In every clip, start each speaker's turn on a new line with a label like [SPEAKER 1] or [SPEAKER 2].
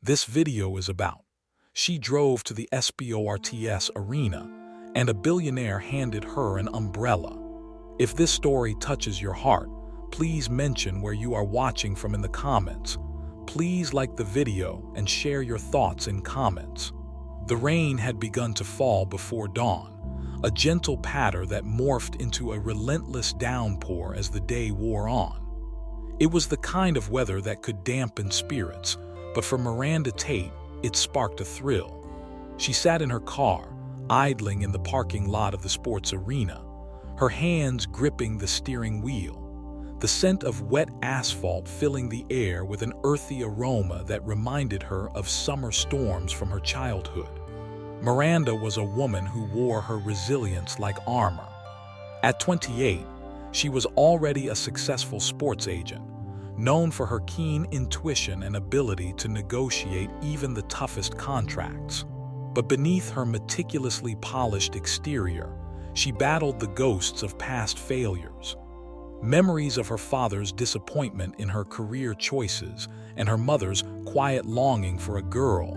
[SPEAKER 1] this video is about. She drove to the sports arena, and a billionaire handed her an umbrella. If this story touches your heart, please mention where you are watching from in the comments. Please like the video and share your thoughts in comments. The rain had begun to fall before dawn, a gentle patter that morphed into a relentless downpour as the day wore on. It was the kind of weather that could dampen spirits, but for Miranda Tate, it sparked a thrill. She sat in her car, idling in the parking lot of the sports arena, her hands gripping the steering wheel, the scent of wet asphalt filling the air with an earthy aroma that reminded her of summer storms from her childhood. Miranda was a woman who wore her resilience like armor. At 28, she was already a successful sports agent, known for her keen intuition and ability to negotiate even the toughest contracts. But beneath her meticulously polished exterior, she battled the ghosts of past failures. Memories of her father's disappointment in her career choices and her mother's quiet longing for a girl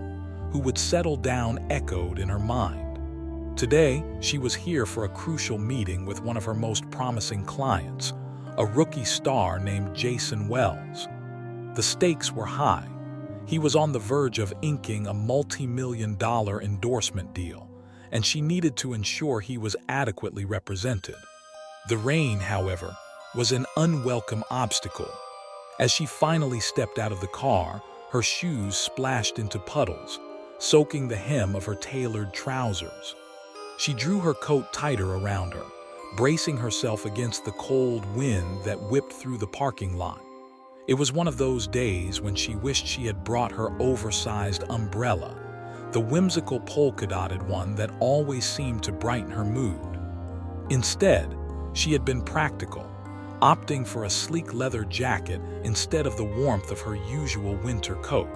[SPEAKER 1] who would settle down echoed in her mind. Today, she was here for a crucial meeting with one of her most promising clients, a rookie star named Jason Wells. The stakes were high. He was on the verge of inking a multi-million-dollar endorsement deal, and she needed to ensure he was adequately represented. The rain, however, was an unwelcome obstacle. As she finally stepped out of the car, her shoes splashed into puddles, soaking the hem of her tailored trousers. She drew her coat tighter around her, bracing herself against the cold wind that whipped through the parking lot. It was one of those days when she wished she had brought her oversized umbrella, the whimsical polka-dotted one that always seemed to brighten her mood. Instead, she had been practical, opting for a sleek leather jacket instead of the warmth of her usual winter coat.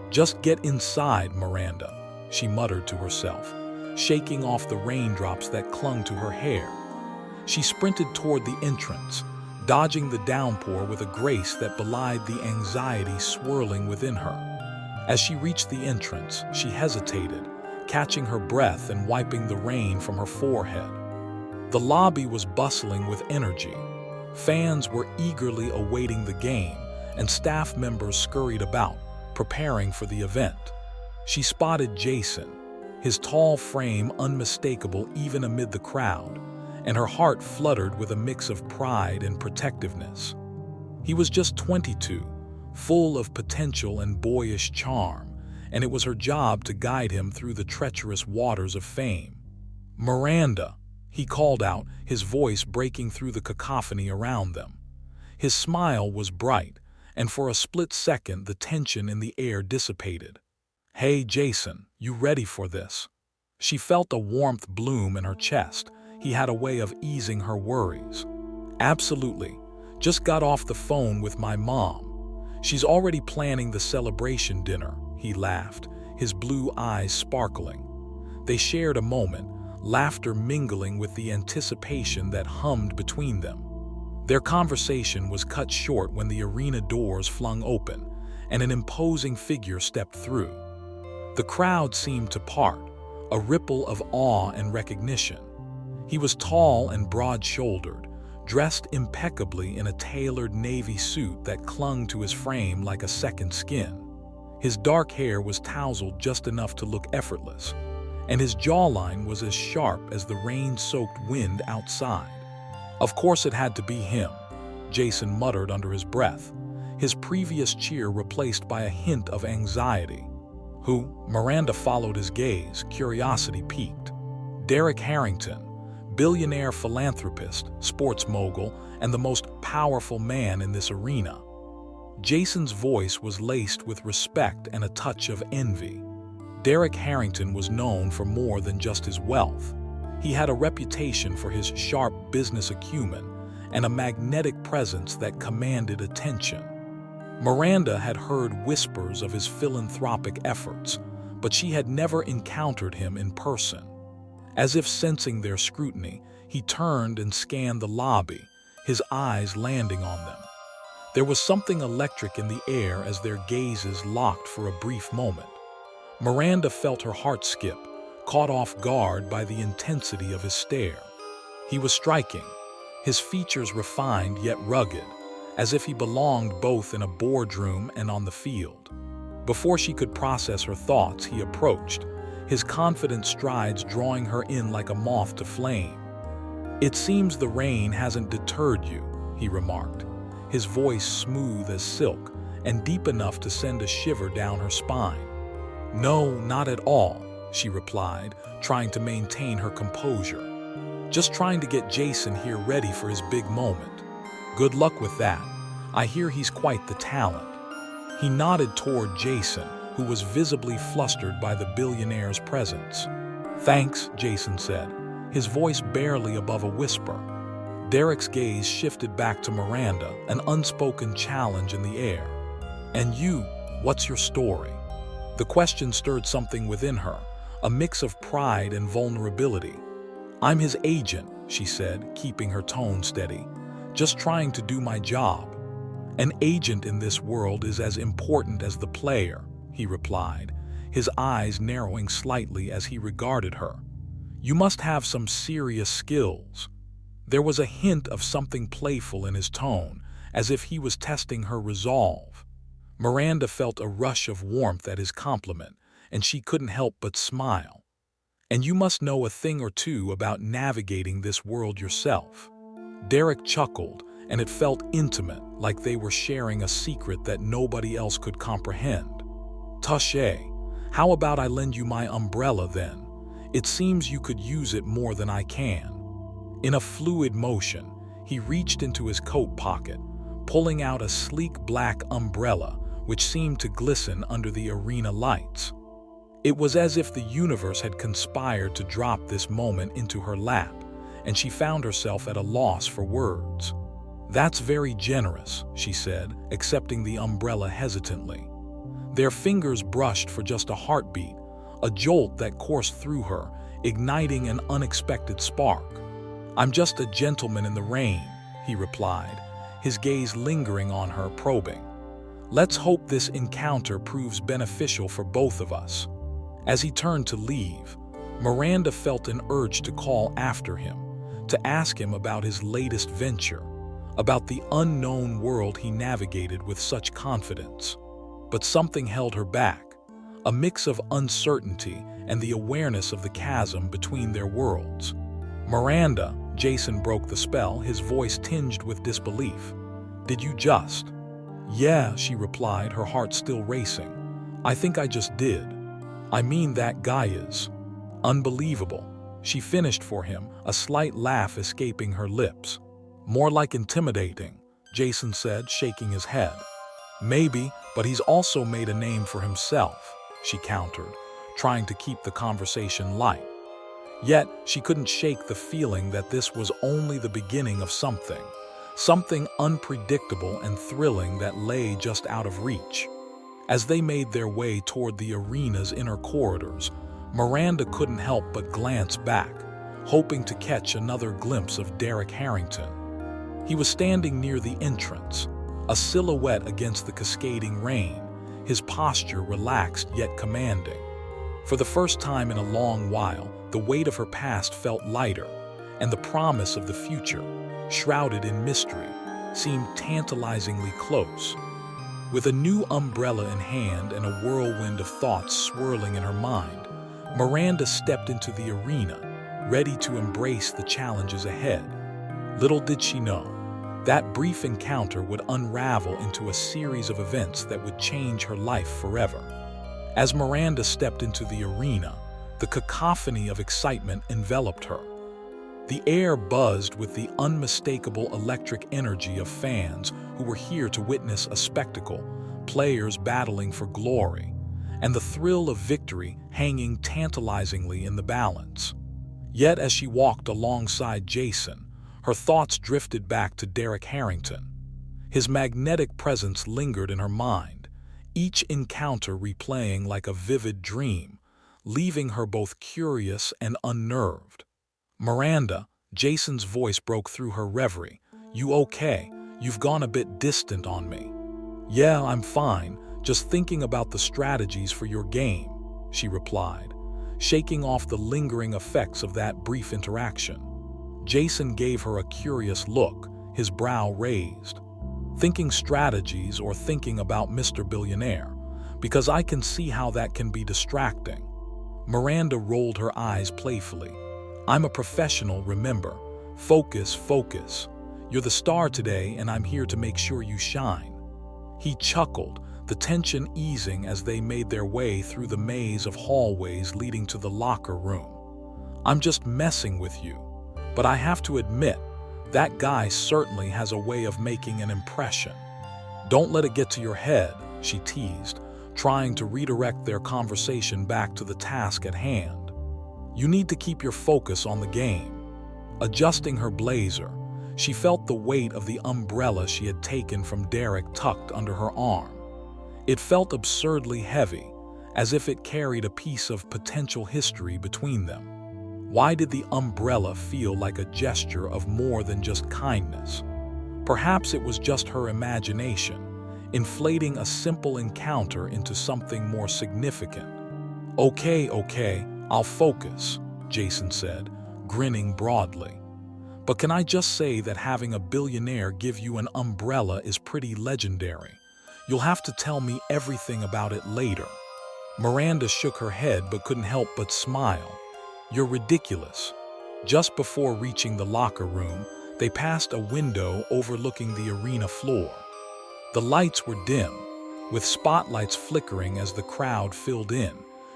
[SPEAKER 1] "Just get inside, Miranda," she muttered to herself, shaking off the raindrops that clung to her hair. She sprinted toward the entrance, dodging the downpour with a grace that belied the anxiety swirling within her. As she reached the entrance, she hesitated, catching her breath and wiping the rain from her forehead. The lobby was bustling with energy. Fans were eagerly awaiting the game, and staff members scurried about, preparing for the event. She spotted Jason, his tall frame unmistakable even amid the crowd, and her heart fluttered with a mix of pride and protectiveness. He was just 22, full of potential and boyish charm, and it was her job to guide him through the treacherous waters of fame. "Miranda," he called out, his voice breaking through the cacophony around them. His smile was bright, and for a split second the tension in the air dissipated. "Hey, Jason, you ready for this?" She felt a warmth bloom in her chest. He had a way of easing her worries. "Absolutely. Just got off the phone with my mom. She's already planning the celebration dinner," he laughed, his blue eyes sparkling. They shared a moment, laughter mingling with the anticipation that hummed between them. Their conversation was cut short when the arena doors flung open, and an imposing figure stepped through. The crowd seemed to part, a ripple of awe and recognition. He was tall and broad-shouldered, dressed impeccably in a tailored navy suit that clung to his frame like a second skin. His dark hair was tousled just enough to look effortless, and his jawline was as sharp as the rain-soaked wind outside. "Of course it had to be him," Jason muttered under his breath, his previous cheer replaced by a hint of anxiety. "Who?" Miranda followed his gaze, curiosity piqued. "Derek Harrington, billionaire philanthropist, sports mogul, and the most powerful man in this arena." Jason's voice was laced with respect and a touch of envy. Derek Harrington was known for more than just his wealth. He had a reputation for his sharp business acumen and a magnetic presence that commanded attention. Miranda had heard whispers of his philanthropic efforts, but she had never encountered him in person. As if sensing their scrutiny, he turned and scanned the lobby, his eyes landing on them. There was something electric in the air as their gazes locked for a brief moment. Miranda felt her heart skip, caught off guard by the intensity of his stare. He was striking, his features refined yet rugged, as if he belonged both in a boardroom and on the field. Before she could process her thoughts, he approached, his confident strides drawing her in like a moth to flame. "It seems the rain hasn't deterred you," he remarked, his voice smooth as silk and deep enough to send a shiver down her spine. "No, not at all," she replied, trying to maintain her composure. "Just trying to get Jason here ready for his big moment. Good luck with that. I hear he's quite the talent." He nodded toward Jason, who was visibly flustered by the billionaire's presence. "Thanks," Jason said, his voice barely above a whisper. Derek's gaze shifted back to Miranda, an unspoken challenge in the air. "And you, what's your story?" The question stirred something within her, a mix of pride and vulnerability. "I'm his agent," she said, keeping her tone steady. "Just trying to do my job." "An agent in this world is as important as the player," he replied, his eyes narrowing slightly as he regarded her. "You must have some serious skills." There was a hint of something playful in his tone, as if he was testing her resolve. Miranda felt a rush of warmth at his compliment, and she couldn't help but smile. "And you must know a thing or two about navigating this world yourself." Derek chuckled, and it felt intimate, like they were sharing a secret that nobody else could comprehend. "Touché. How about I lend you my umbrella then? It seems you could use it more than I can." In a fluid motion, he reached into his coat pocket, pulling out a sleek black umbrella which seemed to glisten under the arena lights. It was as if the universe had conspired to drop this moment into her lap, and she found herself at a loss for words. "That's very generous," she said, accepting the umbrella hesitantly. Their fingers brushed for just a heartbeat, a jolt that coursed through her, igniting an unexpected spark. "I'm just a gentleman in the rain," he replied, his gaze lingering on her, probing. "Let's hope this encounter proves beneficial for both of us." As he turned to leave, Miranda felt an urge to call after him, to ask him about his latest venture, about the unknown world he navigated with such confidence. But something held her back, a mix of uncertainty and the awareness of the chasm between their worlds. "Miranda," Jason broke the spell, his voice tinged with disbelief. "Did you just?" "Yeah," she replied, her heart still racing. "I think I just did. I mean, that guy is unbelievable." She finished for him, a slight laugh escaping her lips. "More like intimidating," Jason said, shaking his head. "Maybe, but he's also made a name for himself," she countered, trying to keep the conversation light. Yet, she couldn't shake the feeling that this was only the beginning of something unpredictable and thrilling that lay just out of reach. As they made their way toward the arena's inner corridors, Miranda couldn't help but glance back, hoping to catch another glimpse of Derek Harrington. He was standing near the entrance, a silhouette against the cascading rain, his posture relaxed yet commanding. For the first time in a long while, the weight of her past felt lighter, and the promise of the future, shrouded in mystery, seemed tantalizingly close. With a new umbrella in hand and a whirlwind of thoughts swirling in her mind, Miranda stepped into the arena, ready to embrace the challenges ahead. Little did she know, that brief encounter would unravel into a series of events that would change her life forever. As Miranda stepped into the arena, the cacophony of excitement enveloped her. The air buzzed with the unmistakable electric energy of fans who were here to witness a spectacle, players battling for glory, and the thrill of victory hanging tantalizingly in the balance. Yet as she walked alongside Jason, her thoughts drifted back to Derek Harrington. His magnetic presence lingered in her mind, each encounter replaying like a vivid dream, leaving her both curious and unnerved. "Miranda," Jason's voice broke through her reverie. "You okay? You've gone a bit distant on me." "Yeah, I'm fine, just thinking about the strategies for your game," she replied, shaking off the lingering effects of that brief interaction. Jason gave her a curious look, his brow raised. "Thinking strategies or thinking about Mr. Billionaire? Because I can see how that can be distracting." Miranda rolled her eyes playfully. "I'm a professional, remember. Focus, focus. You're the star today, and I'm here to make sure you shine." He chuckled, the tension easing as they made their way through the maze of hallways leading to the locker room. "I'm just messing with you. But I have to admit, that guy certainly has a way of making an impression." "Don't let it get to your head," she teased, trying to redirect their conversation back to the task at hand. "You need to keep your focus on the game." Adjusting her blazer, she felt the weight of the umbrella she had taken from Derek tucked under her arm. It felt absurdly heavy, as if it carried a piece of potential history between them. Why did the umbrella feel like a gesture of more than just kindness? Perhaps it was just her imagination, inflating a simple encounter into something more significant. Okay, I'll focus," Jason said, grinning broadly. "But can I just say that having a billionaire give you an umbrella is pretty legendary? You'll have to tell me everything about it later." Miranda shook her head but couldn't help but smile. "You're ridiculous." Just before reaching the locker room, they passed a window overlooking the arena floor. The lights were dim, with spotlights flickering as the crowd filled in,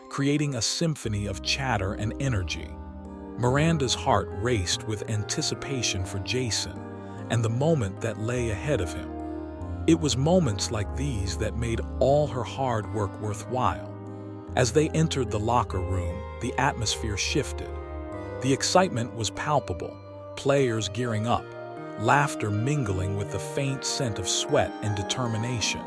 [SPEAKER 1] creating a symphony of chatter and energy. Miranda's heart raced with anticipation for Jason and the moment that lay ahead of him. It was moments like these that made all her hard work worthwhile. As they entered the locker room, the atmosphere shifted. The excitement was palpable, players gearing up, laughter mingling with the faint scent of sweat and determination.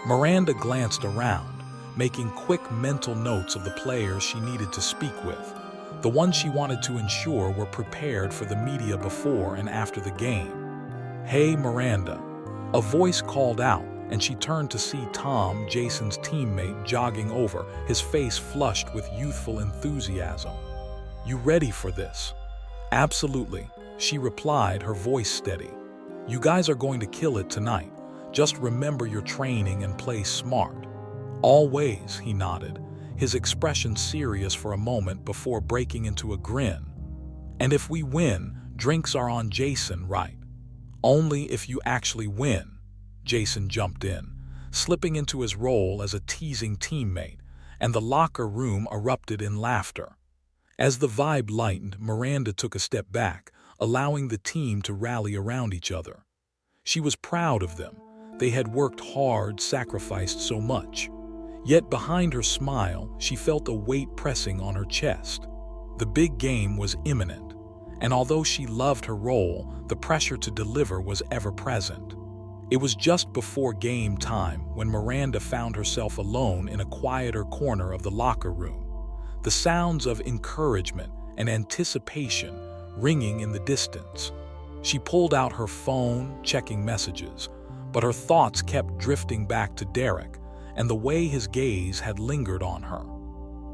[SPEAKER 1] Miranda glanced around, making quick mental notes of the players she needed to speak with, the ones she wanted to ensure were prepared for the media before and after the game. "Hey, Miranda," a voice called out, and she turned to see Tom, Jason's teammate, jogging over, his face flushed with youthful enthusiasm. "You ready for this?" "Absolutely," she replied, her voice steady. "You guys are going to kill it tonight. Just remember your training and play smart." "Always," he nodded, his expression serious for a moment before breaking into a grin. "And if we win, drinks are on Jason, right?" "Only if you actually win," Jason jumped in, slipping into his role as a teasing teammate, and the locker room erupted in laughter. As the vibe lightened, Miranda took a step back, allowing the team to rally around each other. She was proud of them. They had worked hard, sacrificed so much. Yet behind her smile, she felt a weight pressing on her chest. The big game was imminent, and although she loved her role, the pressure to deliver was ever present. It was just before game time when Miranda found herself alone in a quieter corner of the locker room, the sounds of encouragement and anticipation ringing in the distance. She pulled out her phone, checking messages, but her thoughts kept drifting back to Derek and the way his gaze had lingered on her.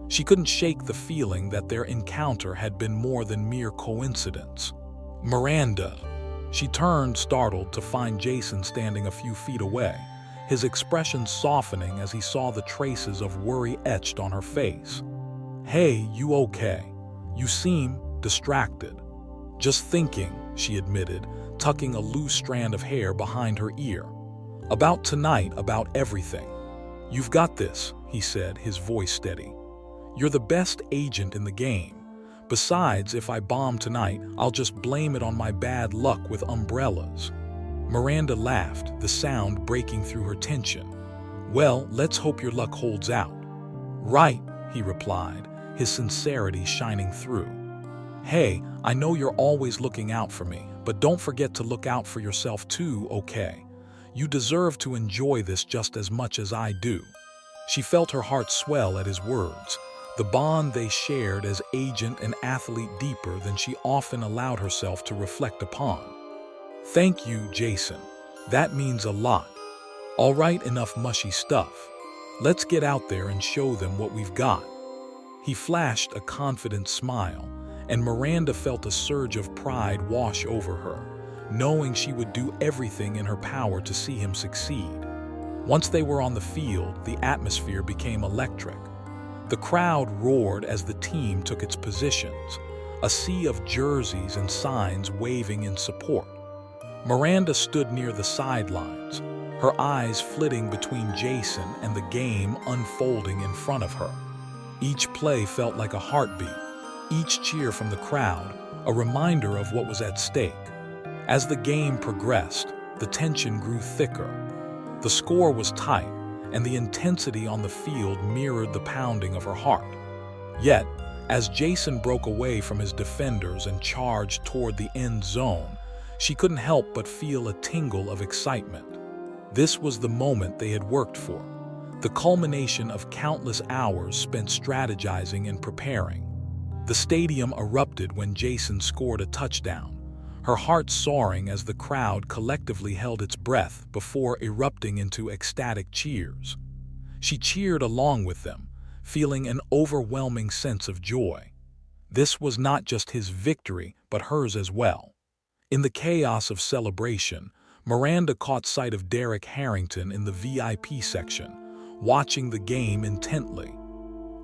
[SPEAKER 1] She couldn't shake the feeling that their encounter had been more than mere coincidence. "Miranda!" She turned, startled, to find Jason standing a few feet away, his expression softening as he saw the traces of worry etched on her face. "Hey, you okay? You seem distracted." "Just thinking," she admitted, tucking a loose strand of hair behind her ear. "About tonight, about everything." "You've got this," he said, his voice steady. "You're the best agent in the game. Besides, if I bomb tonight, I'll just blame it on my bad luck with umbrellas." Miranda laughed, the sound breaking through her tension. "Well, let's hope your luck holds out." "Right," he replied, his sincerity shining through. "Hey, I know you're always looking out for me, but don't forget to look out for yourself too, okay? You deserve to enjoy this just as much as I do." She felt her heart swell at his words, the bond they shared as agent and athlete deeper than she often allowed herself to reflect upon. "Thank you, Jason," That means a lot. All right, enough mushy stuff. Let's get out there and show them what we've got. He flashed a confident smile, and Miranda felt a surge of pride wash over her, knowing she would do everything in her power to see him succeed. Once they were on the field, the atmosphere became electric. The crowd roared as the team took its positions, a sea of jerseys and signs waving in support. Miranda stood near the sidelines, her eyes flitting between Jason and the game unfolding in front of her. Each play felt like a heartbeat, each cheer from the crowd a reminder of what was at stake. As the game progressed, the tension grew thicker. The score was tight, and the intensity on the field mirrored the pounding of her heart. Yet, as Jason broke away from his defenders and charged toward the end zone, she couldn't help but feel a tingle of excitement. This was the moment they had worked for, the culmination of countless hours spent strategizing and preparing. The stadium erupted when Jason scored a touchdown, her heart soaring as the crowd collectively held its breath before erupting into ecstatic cheers. She cheered along with them, feeling an overwhelming sense of joy. This was not just his victory, but hers as well. In the chaos of celebration, Miranda caught sight of Derek Harrington in the VIP section, watching the game intently.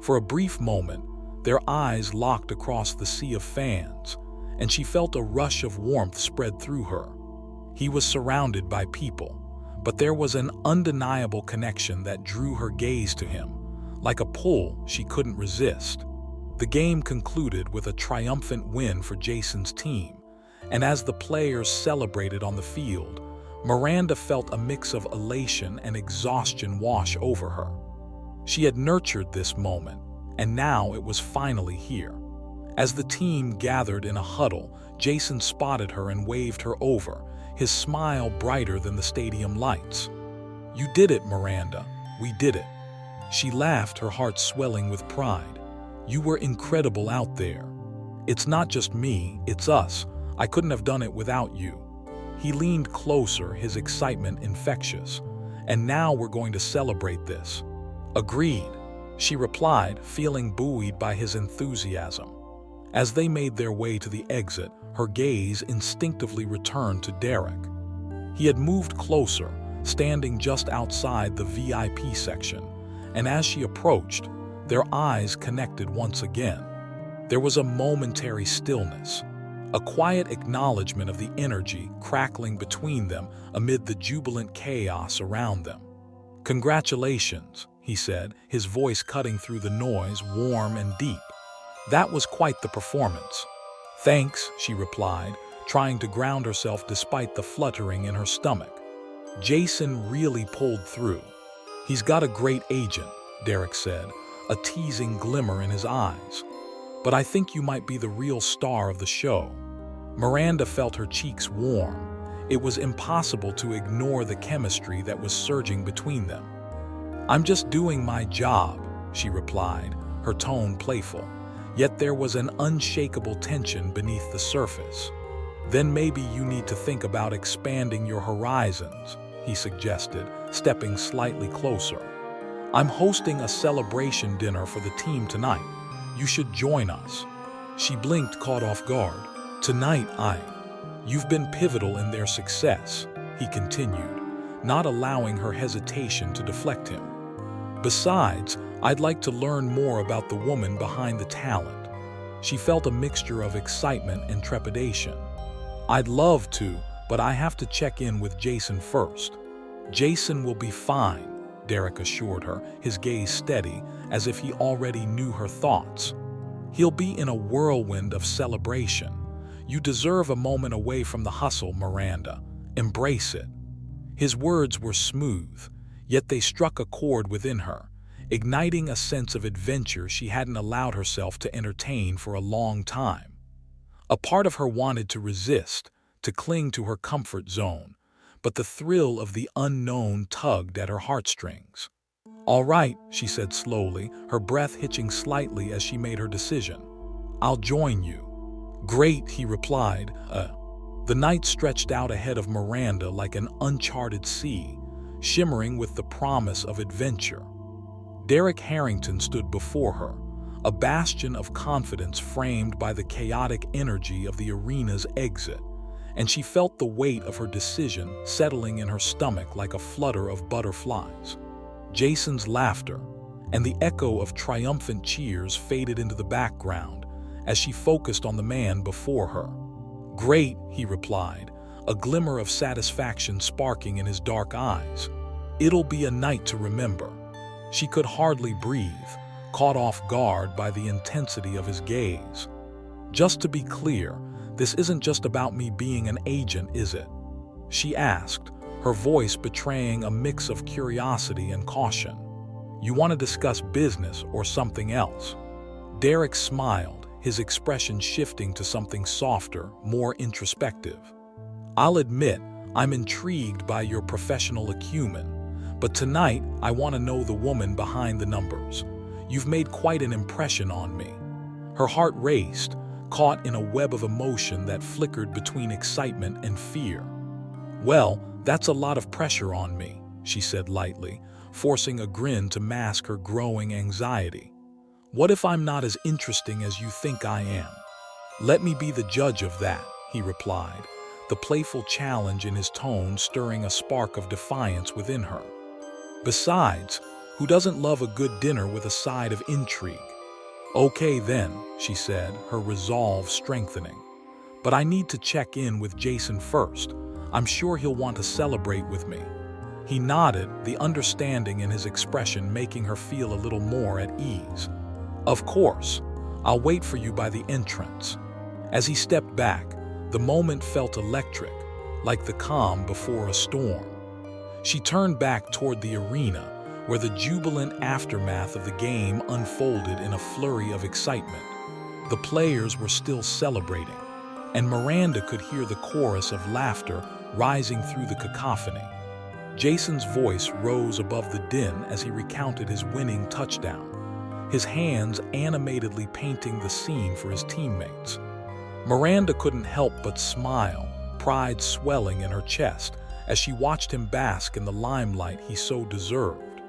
[SPEAKER 1] For a brief moment, their eyes locked across the sea of fans, and she felt a rush of warmth spread through her. He was surrounded by people, but there was an undeniable connection that drew her gaze to him, like a pull she couldn't resist. The game concluded with a triumphant win for Jason's team, and as the players celebrated on the field, Miranda felt a mix of elation and exhaustion wash over her. She had nurtured this moment, and now it was finally here. As the team gathered in a huddle, Jason spotted her and waved her over, his smile brighter than the stadium lights. "You did it, Miranda. We did it." She laughed, her heart swelling with pride. "You were incredible out there. It's not just me, it's us. I couldn't have done it without you." He leaned closer, his excitement infectious. "And now we're going to celebrate this." "Agreed," she replied, feeling buoyed by his enthusiasm. As they made their way to the exit, her gaze instinctively returned to Derek. He had moved closer, standing just outside the VIP section, and as she approached, their eyes connected once again. There was a momentary stillness, a quiet acknowledgement of the energy crackling between them amid the jubilant chaos around them. "Congratulations," he said, his voice cutting through the noise, warm and deep. "That was quite the performance." "Thanks," she replied, trying to ground herself despite the fluttering in her stomach. Jason really pulled through. "He's got a great agent," Derek said, a teasing glimmer in his eyes. "But I think you might be the real star of the show." Miranda felt her cheeks warm. It was impossible to ignore the chemistry that was surging between them. "I'm just doing my job," she replied, her tone playful. Yet there was an unshakable tension beneath the surface. "Then maybe you need to think about expanding your horizons," he suggested, stepping slightly closer. "I'm hosting a celebration dinner for the team tonight. You should join us." She blinked, caught off guard. "Tonight, You've been pivotal in their success," he continued, not allowing her hesitation to deflect him. "Besides, I'd like to learn more about the woman behind the talent." She felt a mixture of excitement and trepidation. "I'd love to, but I have to check in with Jason first." "Jason will be fine," Derek assured her, his gaze steady, as if he already knew her thoughts. "He'll be in a whirlwind of celebration. You deserve a moment away from the hustle, Miranda. Embrace it." His words were smooth, yet they struck a chord within her, igniting a sense of adventure she hadn't allowed herself to entertain for a long time. A part of her wanted to resist, to cling to her comfort zone, but the thrill of the unknown tugged at her heartstrings. "All right," she said slowly, her breath hitching slightly as she made her decision. "I'll join you." "Great," he replied, The night stretched out ahead of Miranda like an uncharted sea, shimmering with the promise of adventure. Derek Harrington stood before her, a bastion of confidence framed by the chaotic energy of the arena's exit, and she felt the weight of her decision settling in her stomach like a flutter of butterflies. Jason's laughter and the echo of triumphant cheers faded into the background as she focused on the man before her. "Great," he replied, a glimmer of satisfaction sparking in his dark eyes. "It'll be a night to remember." She could hardly breathe, caught off guard by the intensity of his gaze. "Just to be clear, this isn't just about me being an agent, is it?" she asked, her voice betraying a mix of curiosity and caution. "You want to discuss business or something else?" Derek smiled, his expression shifting to something softer, more introspective. "I'll admit, I'm intrigued by your professional acumen, but tonight I want to know the woman behind the numbers. You've made quite an impression on me." Her heart raced, caught in a web of emotion that flickered between excitement and fear. "Well, that's a lot of pressure on me," she said lightly, forcing a grin to mask her growing anxiety. "What if I'm not as interesting as you think I am?" "Let me be the judge of that," he replied, the playful challenge in his tone stirring a spark of defiance within her. "Besides, who doesn't love a good dinner with a side of intrigue?" "Okay then," she said, her resolve strengthening. "But I need to check in with Jason first. I'm sure he'll want to celebrate with me." He nodded, the understanding in his expression making her feel a little more at ease. "Of course. I'll wait for you by the entrance." As he stepped back, the moment felt electric, like the calm before a storm. She turned back toward the arena, where the jubilant aftermath of the game unfolded in a flurry of excitement. The players were still celebrating, and Miranda could hear the chorus of laughter rising through the cacophony. Jason's voice rose above the din as he recounted his winning touchdown, his hands animatedly painting the scene for his teammates. Miranda couldn't help but smile, pride swelling in her chest as she watched him bask in the limelight he so deserved.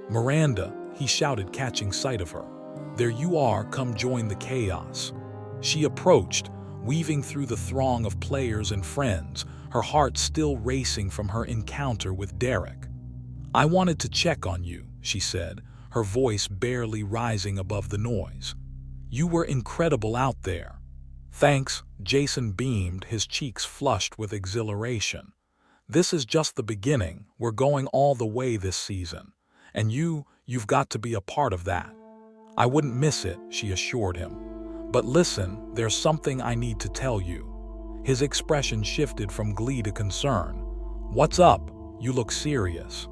[SPEAKER 1] "Miranda," he shouted, catching sight of her. "There you are, come join the chaos." She approached, weaving through the throng of players and friends, her heart still racing from her encounter with Derek. "I wanted to check on you," she said, her voice barely rising above the noise. "You were incredible out there." "Thanks," Jason beamed, his cheeks flushed with exhilaration. "This is just the beginning. We're going all the way this season. And you've got to be a part of that." "I wouldn't miss it," she assured him. "But listen, there's something I need to tell you." His expression shifted from glee to concern. "What's up? You look serious."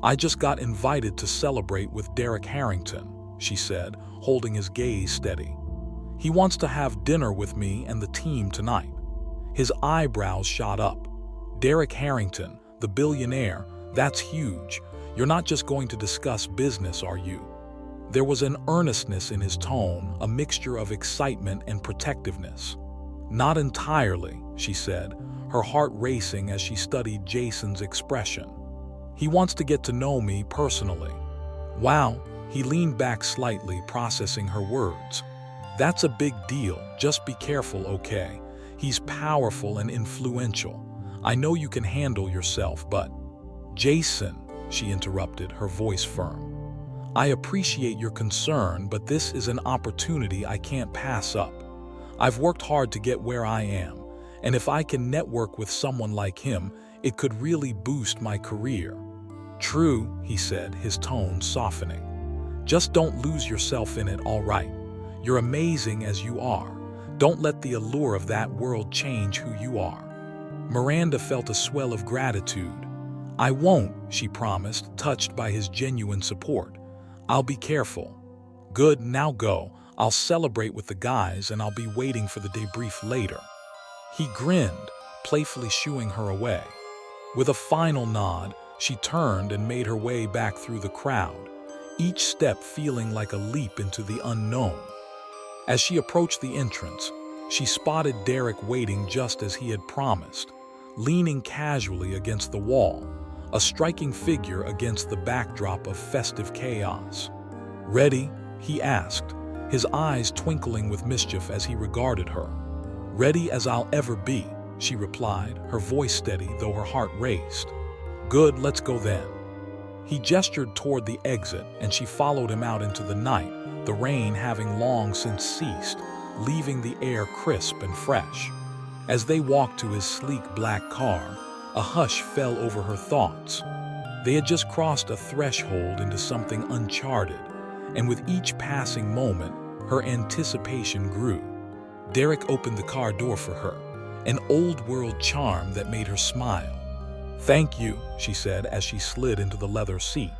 [SPEAKER 1] "I just got invited to celebrate with Derek Harrington," she said, holding his gaze steady. "He wants to have dinner with me and the team tonight." His eyebrows shot up. "Derek Harrington, the billionaire, that's huge. You're not just going to discuss business, are you?" There was an earnestness in his tone, a mixture of excitement and protectiveness. "Not entirely," she said, her heart racing as she studied Jason's expression. "He wants to get to know me personally." "Wow," he leaned back slightly, processing her words. "That's a big deal. Just be careful, okay? He's powerful and influential. I know you can handle yourself, but—" "Jason," she interrupted, her voice firm. "I appreciate your concern, but this is an opportunity I can't pass up. I've worked hard to get where I am, and if I can network with someone like him, it could really boost my career." "True," he said, his tone softening. "Just don't lose yourself in it, all right? You're amazing as you are. Don't let the allure of that world change who you are." Miranda felt a swell of gratitude. "I won't," she promised, touched by his genuine support. "I'll be careful." "Good, now go. I'll celebrate with the guys and I'll be waiting for the debrief later." He grinned, playfully shooing her away. With a final nod, she turned and made her way back through the crowd, each step feeling like a leap into the unknown. As she approached the entrance, She spotted Derek waiting just as he had promised, leaning casually against the wall, a striking figure against the backdrop of festive chaos. "Ready?" he asked, his eyes twinkling with mischief as he regarded her. "Ready as I'll ever be," she replied, her voice steady though her heart raced. "Good, let's go then." He gestured toward the exit, and she followed him out into the night, the rain having long since ceased, leaving the air crisp and fresh. As they walked to his sleek black car, a hush fell over her thoughts. They had just crossed a threshold into something uncharted, and with each passing moment, her anticipation grew. Derek opened the car door for her, an old-world charm that made her smile. "Thank you," she said as she slid into the leather seat.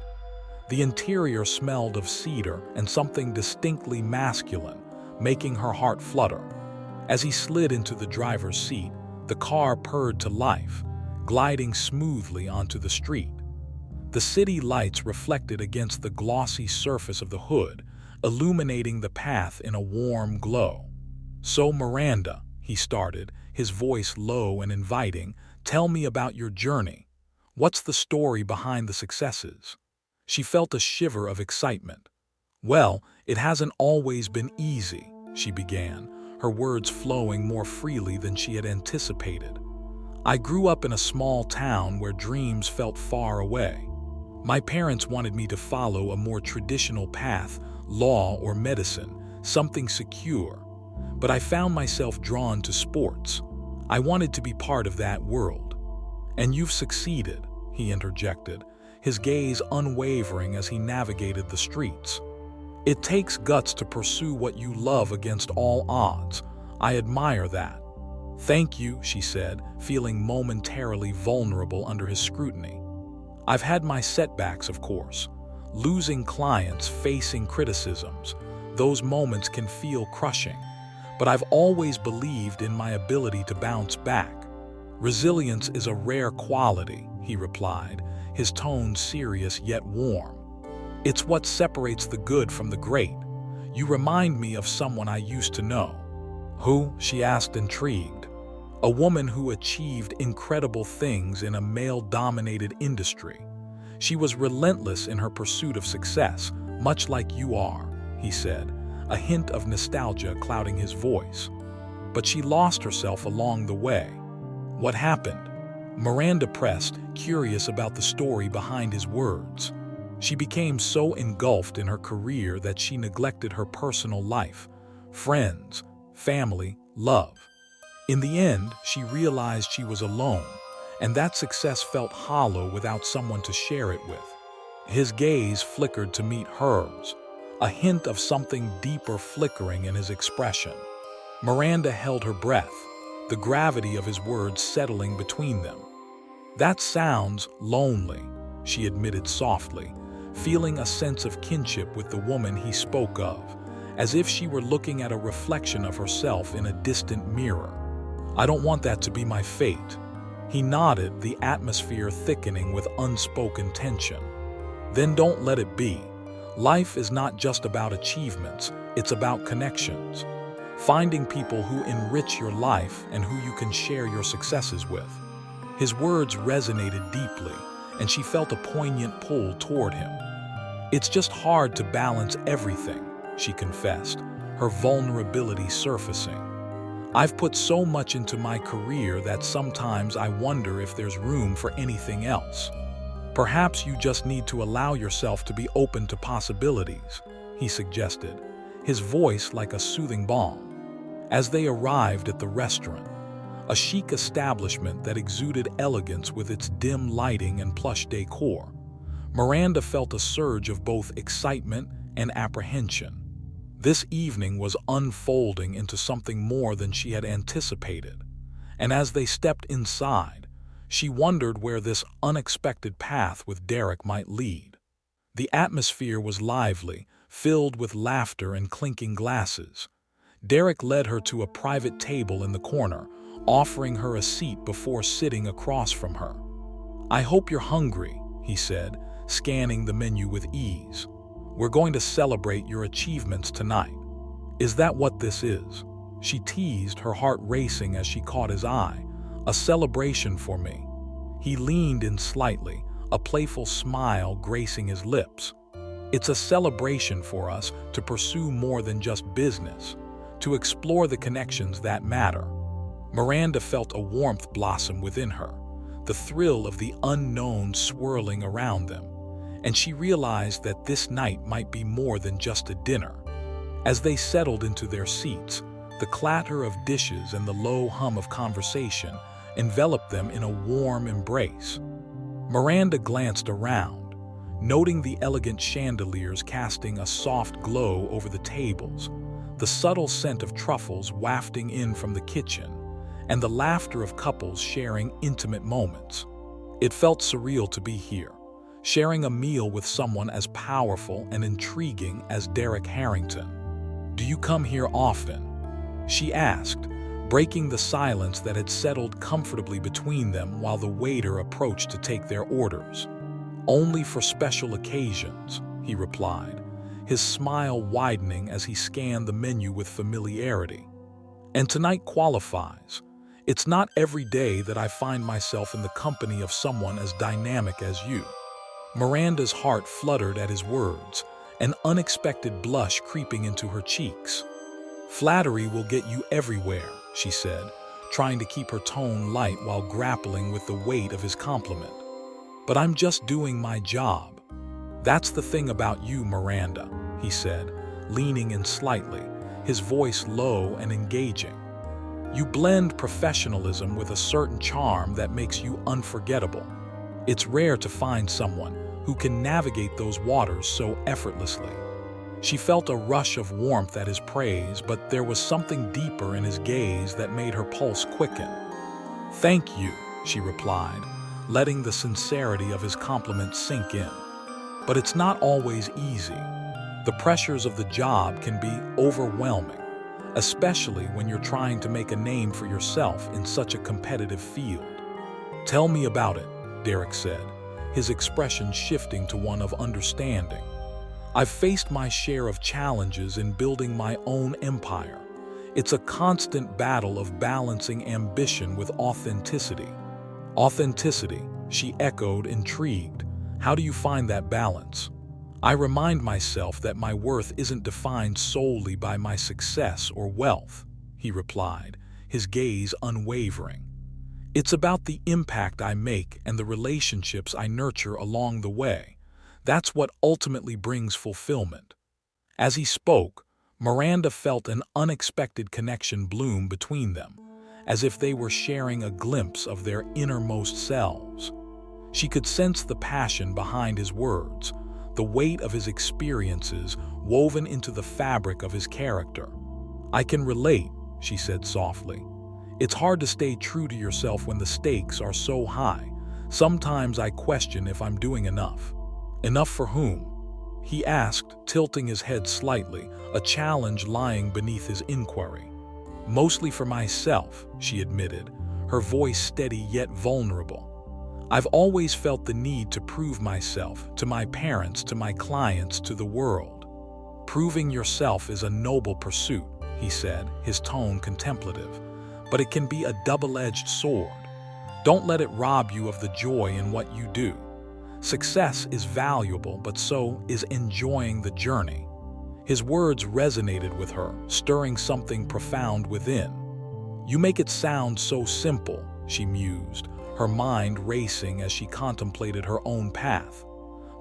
[SPEAKER 1] The interior smelled of cedar and something distinctly masculine, making her heart flutter. As he slid into the driver's seat, the car purred to life, gliding smoothly onto the street. The city lights reflected against the glossy surface of the hood, illuminating the path in a warm glow. "So Miranda," he started, his voice low and inviting, "tell me about your journey. What's the story behind the successes?" She felt a shiver of excitement. "Well, it hasn't always been easy," she began, her words flowing more freely than she had anticipated. "I grew up in a small town where dreams felt far away. My parents wanted me to follow a more traditional path, law or medicine, something secure. But I found myself drawn to sports. I wanted to be part of that world." "And you've succeeded," he interjected, his gaze unwavering as he navigated the streets. "It takes guts to pursue what you love against all odds. I admire that." "Thank you," she said, feeling momentarily vulnerable under his scrutiny. "I've had my setbacks, of course. Losing clients, facing criticisms. Those moments can feel crushing. But I've always believed in my ability to bounce back." "Resilience is a rare quality," he replied, his tone serious yet warm. "It's what separates the good from the great. You remind me of someone I used to know." "Who?" she asked, intrigued. "A woman who achieved incredible things in a male-dominated industry. She was relentless in her pursuit of success, much like you are," he said, a hint of nostalgia clouding his voice. "But she lost herself along the way." "What happened?" Miranda pressed, curious about the story behind his words. She became so engulfed in her career that she neglected her personal life, friends, family, love. In the end, she realized she was alone, and that success felt hollow without someone to share it with. His gaze flickered to meet hers, a hint of something deeper flickering in his expression. Miranda held her breath, the gravity of his words settling between them. "That sounds lonely," she admitted softly, feeling a sense of kinship with the woman he spoke of, as if she were looking at a reflection of herself in a distant mirror. "I don't want that to be my fate." He nodded, the atmosphere thickening with unspoken tension. "Then don't let it be. Life is not just about achievements, it's about connections. Finding people who enrich your life and who you can share your successes with." His words resonated deeply, and she felt a poignant pull toward him. "It's just hard to balance everything," she confessed, her vulnerability surfacing. "I've put so much into my career that sometimes I wonder if there's room for anything else." "Perhaps you just need to allow yourself to be open to possibilities," he suggested, his voice like a soothing balm. As they arrived at the restaurant, a chic establishment that exuded elegance with its dim lighting and plush decor, Miranda felt a surge of both excitement and apprehension. This evening was unfolding into something more than she had anticipated, and as they stepped inside, she wondered where this unexpected path with Derek might lead. The atmosphere was lively, filled with laughter and clinking glasses. Derek led her to a private table in the corner, offering her a seat before sitting across from her. "I hope you're hungry," he said, scanning the menu with ease. "We're going to celebrate your achievements tonight." "Is that what this is?" she teased, her heart racing as she caught his eye. "A celebration for me." He leaned in slightly, a playful smile gracing his lips. "It's a celebration for us to pursue more than just business, to explore the connections that matter." Miranda felt a warmth blossom within her, the thrill of the unknown swirling around them, and she realized that this night might be more than just a dinner. As they settled into their seats, the clatter of dishes and the low hum of conversation enveloped them in a warm embrace. Miranda glanced around, noting the elegant chandeliers casting a soft glow over the tables, the subtle scent of truffles wafting in from the kitchen, and the laughter of couples sharing intimate moments. It felt surreal to be here, sharing a meal with someone as powerful and intriguing as Derek Harrington. "Do you come here often?" she asked, breaking the silence that had settled comfortably between them while the waiter approached to take their orders. "Only for special occasions," he replied, his smile widening as he scanned the menu with familiarity. "And tonight qualifies. It's not every day that I find myself in the company of someone as dynamic as you." Miranda's heart fluttered at his words, an unexpected blush creeping into her cheeks. "Flattery will get you everywhere," she said, trying to keep her tone light while grappling with the weight of his compliment. "But I'm just doing my job." "That's the thing about you, Miranda," he said, leaning in slightly, his voice low and engaging. "You blend professionalism with a certain charm that makes you unforgettable. It's rare to find someone who can navigate those waters so effortlessly." She felt a rush of warmth at his praise, but there was something deeper in his gaze that made her pulse quicken. "Thank you," she replied, letting the sincerity of his compliment sink in. "But it's not always easy. The pressures of the job can be overwhelming, especially when you're trying to make a name for yourself in such a competitive field." "Tell me about it," Derek said, his expression shifting to one of understanding. "I've faced my share of challenges in building my own empire. It's a constant battle of balancing ambition with authenticity." "Authenticity," she echoed, intrigued. "How do you find that balance?" "I remind myself that my worth isn't defined solely by my success or wealth," he replied, his gaze unwavering. "It's about the impact I make and the relationships I nurture along the way. That's what ultimately brings fulfillment." As he spoke, Miranda felt an unexpected connection bloom between them, as if they were sharing a glimpse of their innermost selves. She could sense the passion behind his words, the weight of his experiences woven into the fabric of his character. "I can relate," she said softly. "It's hard to stay true to yourself when the stakes are so high. Sometimes I question if I'm doing enough." "Enough for whom?" he asked, tilting his head slightly, a challenge lying beneath his inquiry. "Mostly for myself," she admitted, her voice steady yet vulnerable. "I've always felt the need to prove myself, to my parents, to my clients, to the world." "Proving yourself is a noble pursuit," he said, his tone contemplative, "but it can be a double-edged sword. Don't let it rob you of the joy in what you do. Success is valuable, but so is enjoying the journey." His words resonated with her, stirring something profound within. "You make it sound so simple," she mused, her mind racing as she contemplated her own path.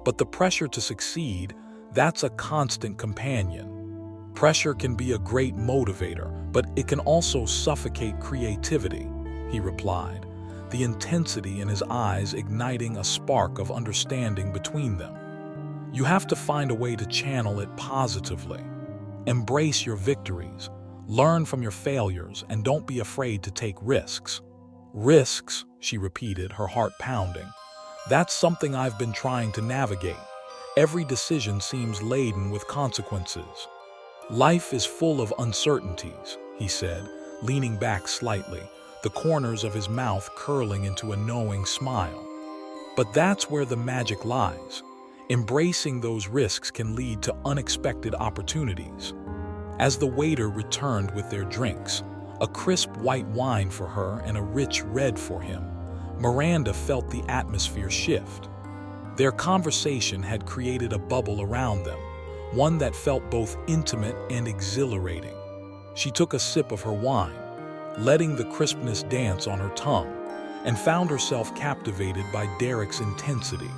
[SPEAKER 1] "But the pressure to succeed, that's a constant companion." "Pressure can be a great motivator, but it can also suffocate creativity," he replied, the intensity in his eyes igniting a spark of understanding between them. "You have to find a way to channel it positively. Embrace your victories, learn from your failures, and don't be afraid to take risks." "Risks," she repeated, her heart pounding. "That's something I've been trying to navigate. Every decision seems laden with consequences." "Life is full of uncertainties," he said, leaning back slightly, the corners of his mouth curling into a knowing smile. "But that's where the magic lies. Embracing those risks can lead to unexpected opportunities." As the waiter returned with their drinks, a crisp white wine for her and a rich red for him, Miranda felt the atmosphere shift. Their conversation had created a bubble around them, one that felt both intimate and exhilarating. She took a sip of her wine, letting the crispness dance on her tongue, and found herself captivated by Derek's intensity.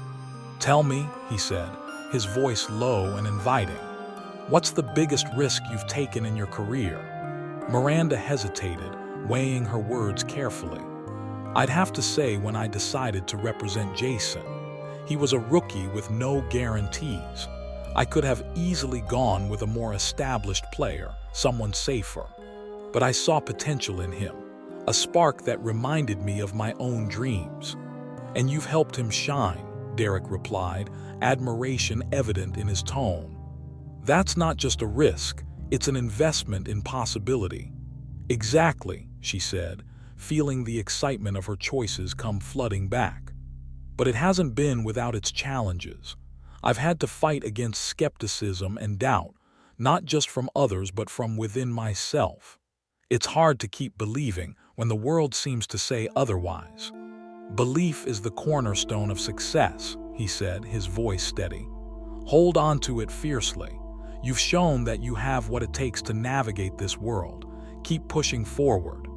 [SPEAKER 1] "Tell me," he said, his voice low and inviting, "what's the biggest risk you've taken in your career?" Miranda hesitated, weighing her words carefully. "I'd have to say when I decided to represent Jason. He was a rookie with no guarantees. I could have easily gone with a more established player, someone safer. But I saw potential in him, a spark that reminded me of my own dreams." "And you've helped him shine," Derek replied, admiration evident in his tone. "That's not just a risk, it's an investment in possibility." "Exactly," she said, feeling the excitement of her choices come flooding back. "But it hasn't been without its challenges. I've had to fight against skepticism and doubt, not just from others but from within myself. It's hard to keep believing when the world seems to say otherwise." "Belief is the cornerstone of success," he said, his voice steady. "Hold on to it fiercely. You've shown that you have what it takes to navigate this world. Keep pushing forward."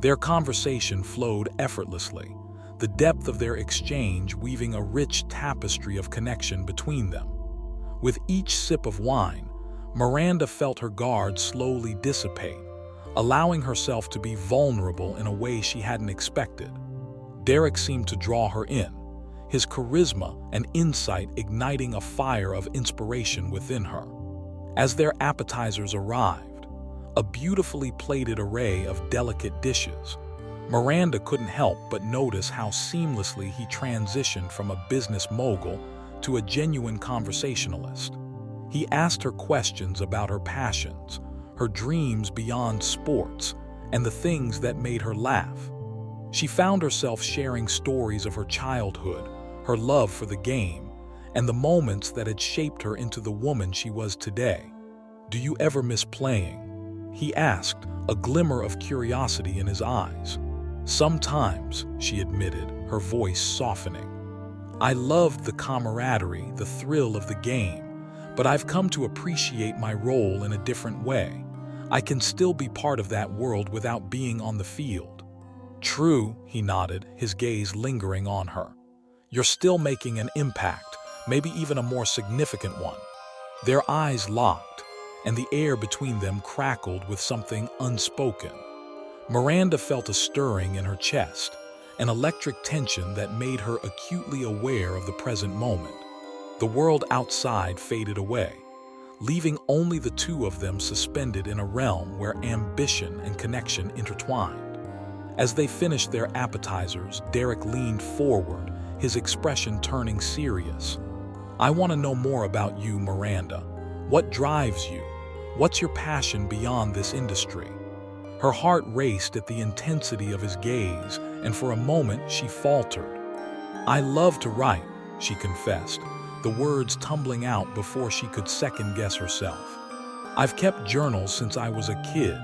[SPEAKER 1] Their conversation flowed effortlessly, the depth of their exchange weaving a rich tapestry of connection between them. With each sip of wine, Miranda felt her guard slowly dissipate, allowing herself to be vulnerable in a way she hadn't expected. Derek seemed to draw her in, his charisma and insight igniting a fire of inspiration within her. As their appetizers arrived, a beautifully plated array of delicate dishes, Miranda couldn't help but notice how seamlessly he transitioned from a business mogul to a genuine conversationalist. He asked her questions about her passions, her dreams beyond sports, and the things that made her laugh. She found herself sharing stories of her childhood, her love for the game, and the moments that had shaped her into the woman she was today. "Do you ever miss playing?" he asked, a glimmer of curiosity in his eyes. "Sometimes," she admitted, her voice softening. "I loved the camaraderie, the thrill of the game, but I've come to appreciate my role in a different way. I can still be part of that world without being on the field." "True," he nodded, his gaze lingering on her. "You're still making an impact, maybe even a more significant one." Their eyes locked, and the air between them crackled with something unspoken. Miranda felt a stirring in her chest, an electric tension that made her acutely aware of the present moment. The world outside faded away, leaving only the two of them suspended in a realm where ambition and connection intertwined. As they finished their appetizers, Derek leaned forward, his expression turning serious. "I want to know more about you, Miranda. What drives you? What's your passion beyond this industry?" Her heart raced at the intensity of his gaze, and for a moment she faltered. "I love to write," she confessed, the words tumbling out before she could second-guess herself. "I've kept journals since I was a kid.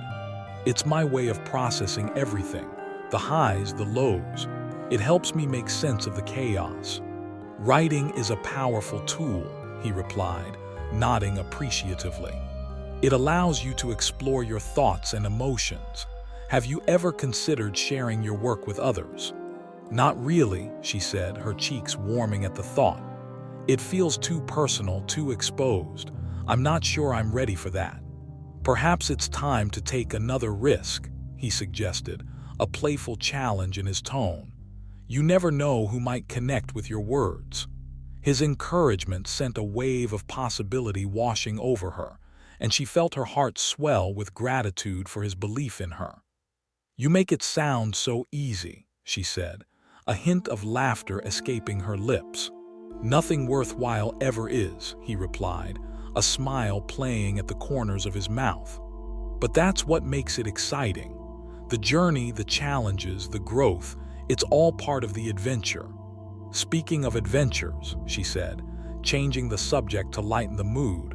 [SPEAKER 1] It's my way of processing everything, the highs, the lows. It helps me make sense of the chaos." "Writing is a powerful tool," he replied, nodding appreciatively. "It allows you to explore your thoughts and emotions. Have you ever considered sharing your work with others?" "Not really," she said, her cheeks warming at the thought. "It feels too personal, too exposed. I'm not sure I'm ready for that." "Perhaps it's time to take another risk," he suggested, a playful challenge in his tone. "You never know who might connect with your words." His encouragement sent a wave of possibility washing over her, and she felt her heart swell with gratitude for his belief in her. "You make it sound so easy," she said, a hint of laughter escaping her lips. "Nothing worthwhile ever is," he replied, a smile playing at the corners of his mouth. "But that's what makes it exciting. The journey, the challenges, the growth, it's all part of the adventure." "Speaking of adventures," she said, changing the subject to lighten the mood,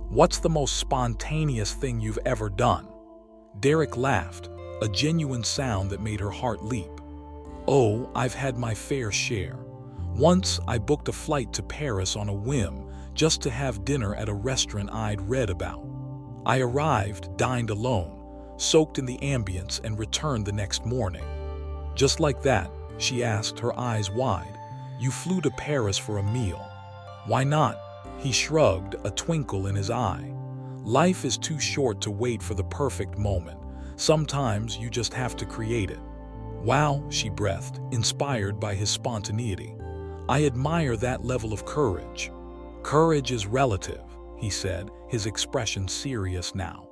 [SPEAKER 1] What's the most spontaneous thing you've ever done? Derek laughed, a genuine sound that made her heart leap. Oh, I've had my fair share. Once I booked a flight to Paris on a whim just to have dinner at a restaurant I'd read about. I arrived, dined alone, soaked in the ambience, and returned the next morning. Just like that, she asked, her eyes wide. You flew to Paris for a meal. Why not? He shrugged, a twinkle in his eye. Life is too short to wait for the perfect moment. Sometimes you just have to create it. Wow, she breathed, inspired by his spontaneity. I admire that level of courage. Courage is relative, he said, his expression serious now.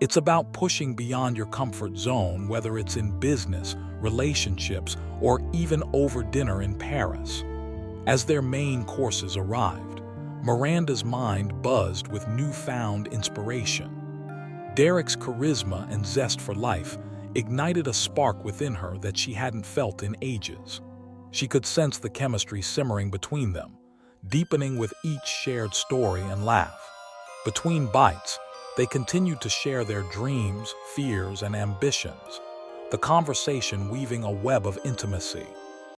[SPEAKER 1] It's about pushing beyond your comfort zone, whether it's in business, relationships, or even over dinner in Paris. As their main courses arrived, Miranda's mind buzzed with newfound inspiration. Derek's charisma and zest for life ignited a spark within her that she hadn't felt in ages. She could sense the chemistry simmering between them, deepening with each shared story and laugh. Between bites, they continued to share their dreams, fears, and ambitions, the conversation weaving a web of intimacy.